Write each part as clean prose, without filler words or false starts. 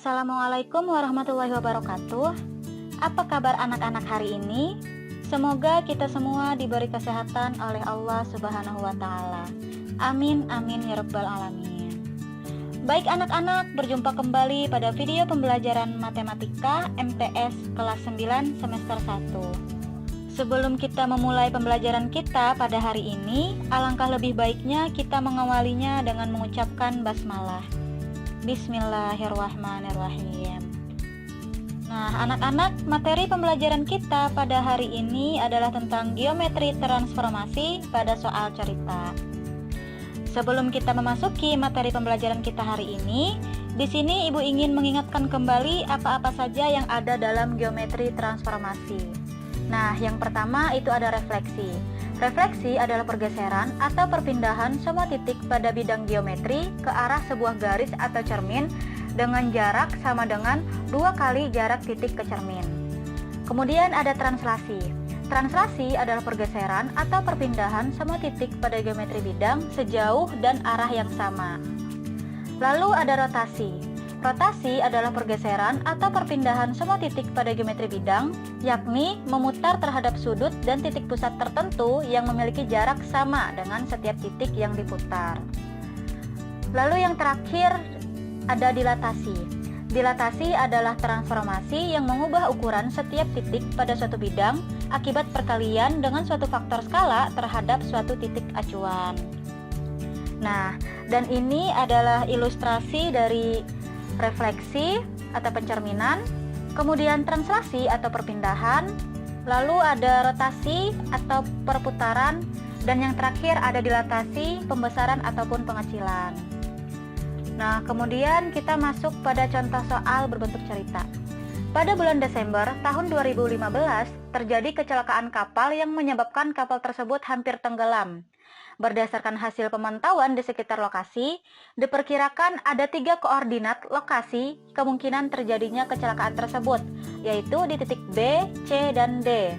Assalamualaikum warahmatullahi wabarakatuh. Apa kabar anak-anak hari ini? Semoga kita semua diberi kesehatan oleh Allah Subhanahu wa Ta'ala. Amin, amin ya Rabbal 'Alamin. Baik anak-anak, berjumpa kembali pada video pembelajaran matematika MTS kelas 9 semester 1. Sebelum kita memulai pembelajaran kita pada hari ini, alangkah lebih baiknya kita mengawalinya dengan mengucapkan basmalah. Bismillahirrahmanirrahim. Nah, anak-anak, materi pembelajaran kita pada hari ini adalah tentang geometri transformasi pada soal cerita. Sebelum kita memasuki materi pembelajaran kita hari ini, di sini Ibu ingin mengingatkan kembali apa-apa saja yang ada dalam geometri transformasi. Nah, yang pertama itu ada refleksi. Refleksi adalah pergeseran atau perpindahan semua titik pada bidang geometri ke arah sebuah garis atau cermin dengan jarak sama dengan 2 kali jarak titik ke cermin. Kemudian ada translasi. Translasi adalah pergeseran atau perpindahan semua titik pada geometri bidang sejauh dan arah yang sama. Lalu ada rotasi. Rotasi adalah pergeseran atau perpindahan semua titik pada geometri bidang, yakni memutar terhadap sudut dan titik pusat tertentu yang memiliki jarak sama dengan setiap titik yang diputar. Lalu yang terakhir ada dilatasi. Dilatasi adalah transformasi yang mengubah ukuran setiap titik pada suatu bidang akibat perkalian dengan suatu faktor skala terhadap suatu titik acuan. Nah, dan ini adalah ilustrasi dari refleksi atau pencerminan, kemudian translasi atau perpindahan, lalu ada rotasi atau perputaran, dan yang terakhir ada dilatasi, pembesaran ataupun pengecilan. Nah, kemudian kita masuk pada contoh soal berbentuk cerita. Pada bulan Desember tahun 2015, terjadi kecelakaan kapal yang menyebabkan kapal tersebut hampir tenggelam. Berdasarkan hasil pemantauan di sekitar lokasi, diperkirakan ada 3 koordinat lokasi kemungkinan terjadinya kecelakaan tersebut, yaitu di titik B, C, dan D.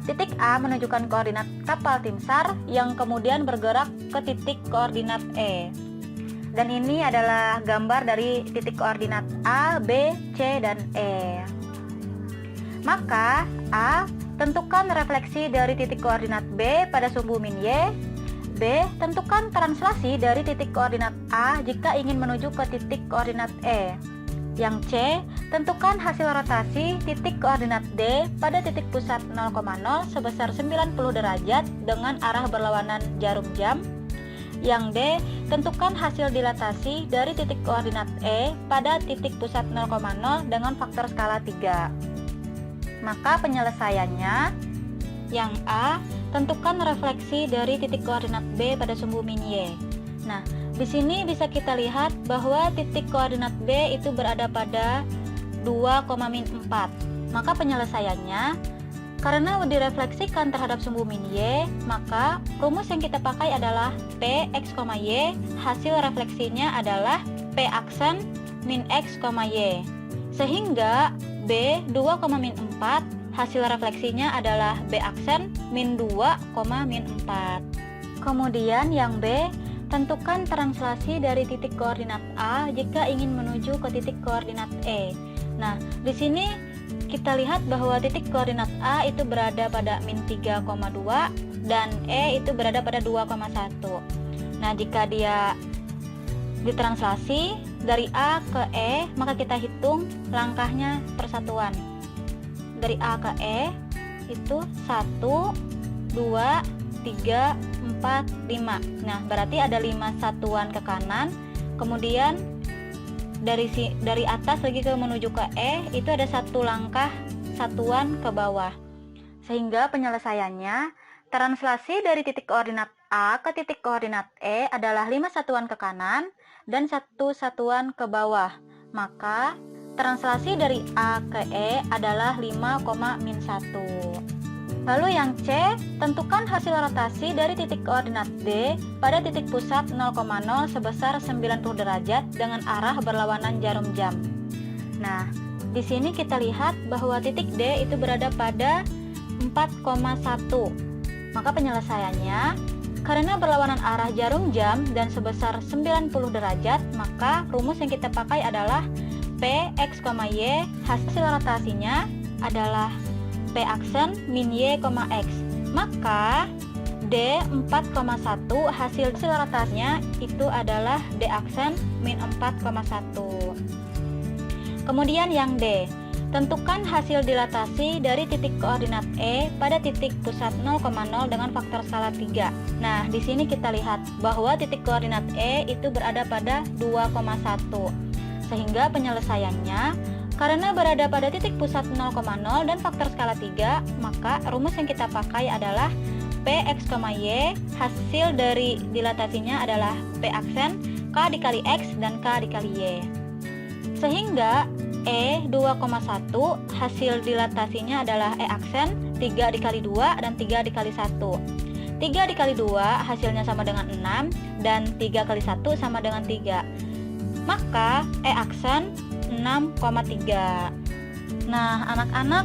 Titik A menunjukkan koordinat kapal tim SAR yang kemudian bergerak ke titik koordinat E. Dan ini adalah gambar dari titik koordinat A, B, C, dan E. Maka A, tentukan refleksi dari titik koordinat B pada sumbu min Y. B, tentukan translasi dari titik koordinat A jika ingin menuju ke titik koordinat E. Yang C, tentukan hasil rotasi titik koordinat D pada titik pusat 0,0 sebesar 90 derajat dengan arah berlawanan jarum jam. Yang D, tentukan hasil dilatasi dari titik koordinat E pada titik pusat 0,0 dengan faktor skala 3. Maka penyelesaiannya, yang A, tentukan refleksi dari titik koordinat B pada sumbu min Y. Nah, di sini bisa kita lihat bahwa titik koordinat B itu berada pada 2,-4. Maka penyelesaiannya, karena direfleksikan terhadap sumbu min Y, maka rumus yang kita pakai adalah P X, Y. Hasil refleksinya adalah P aksen min X, Y. Sehingga B 2,-4, hasil refleksinya adalah B aksen min 2,-4. Kemudian yang B, tentukan translasi dari titik koordinat A jika ingin menuju ke titik koordinat E. Nah, di sini kita lihat bahwa titik koordinat A itu berada pada min 3,2 dan E itu berada pada 2,1. Nah, jika dia ditranslasi dari A ke E, maka kita hitung langkahnya persatuan. Dari A ke E itu 1, 2, 3, 4, 5. Nah, berarti ada 5 satuan ke kanan. Kemudian dari atas lagi ke menuju ke E itu ada 1 langkah satuan ke bawah. Sehingga penyelesaiannya, translasi dari titik koordinat A ke titik koordinat E adalah 5 satuan ke kanan dan 1 satuan ke bawah. Maka translasi dari A ke E adalah 5,-1. Lalu yang C, tentukan hasil rotasi dari titik koordinat D pada titik pusat 0,0 sebesar 90 derajat dengan arah berlawanan jarum jam. Nah, di sini kita lihat bahwa titik D itu berada pada 4,1. Maka penyelesaiannya, karena berlawanan arah jarum jam dan sebesar 90 derajat, maka rumus yang kita pakai adalah P X, Y, hasil rotasinya adalah P aksen min Y, X. Maka D 4,1 hasil rotasinya itu adalah D aksen min 4,1. Kemudian yang D, tentukan hasil dilatasi dari titik koordinat E pada titik pusat 0,0 dengan faktor skala 3. Nah, di sini kita lihat bahwa titik koordinat E itu berada pada 2,1. Sehingga penyelesaiannya, karena berada pada titik pusat 0,0 dan faktor skala 3, maka rumus yang kita pakai adalah P X, Y, hasil dari dilatasinya adalah P aksen K dikali X dan K dikali Y. Sehingga E 2,1 hasil dilatasinya adalah E aksen 3 dikali 2 dan 3 dikali 1. 3 dikali 2 hasilnya sama dengan 6 dan 3 kali 1 sama dengan 3. Maka E aksen 6,3. Nah, anak-anak,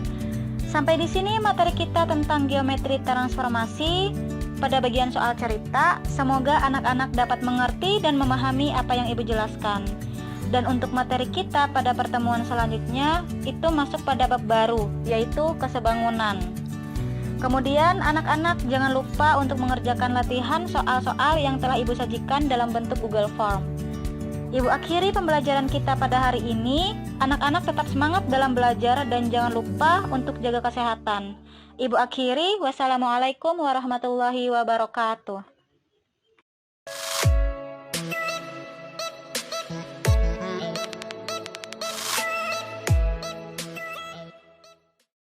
sampai di sini materi kita tentang geometri transformasi pada bagian soal cerita. Semoga anak-anak dapat mengerti dan memahami apa yang Ibu jelaskan. Dan untuk materi kita pada pertemuan selanjutnya itu masuk pada bab baru, yaitu kesebangunan. Kemudian anak-anak jangan lupa untuk mengerjakan latihan soal-soal yang telah Ibu sajikan dalam bentuk Google Form. Ibu akhiri pembelajaran kita pada hari ini. Anak-anak tetap semangat dalam belajar dan jangan lupa untuk jaga kesehatan. Ibu akhiri, wassalamualaikum warahmatullahi wabarakatuh.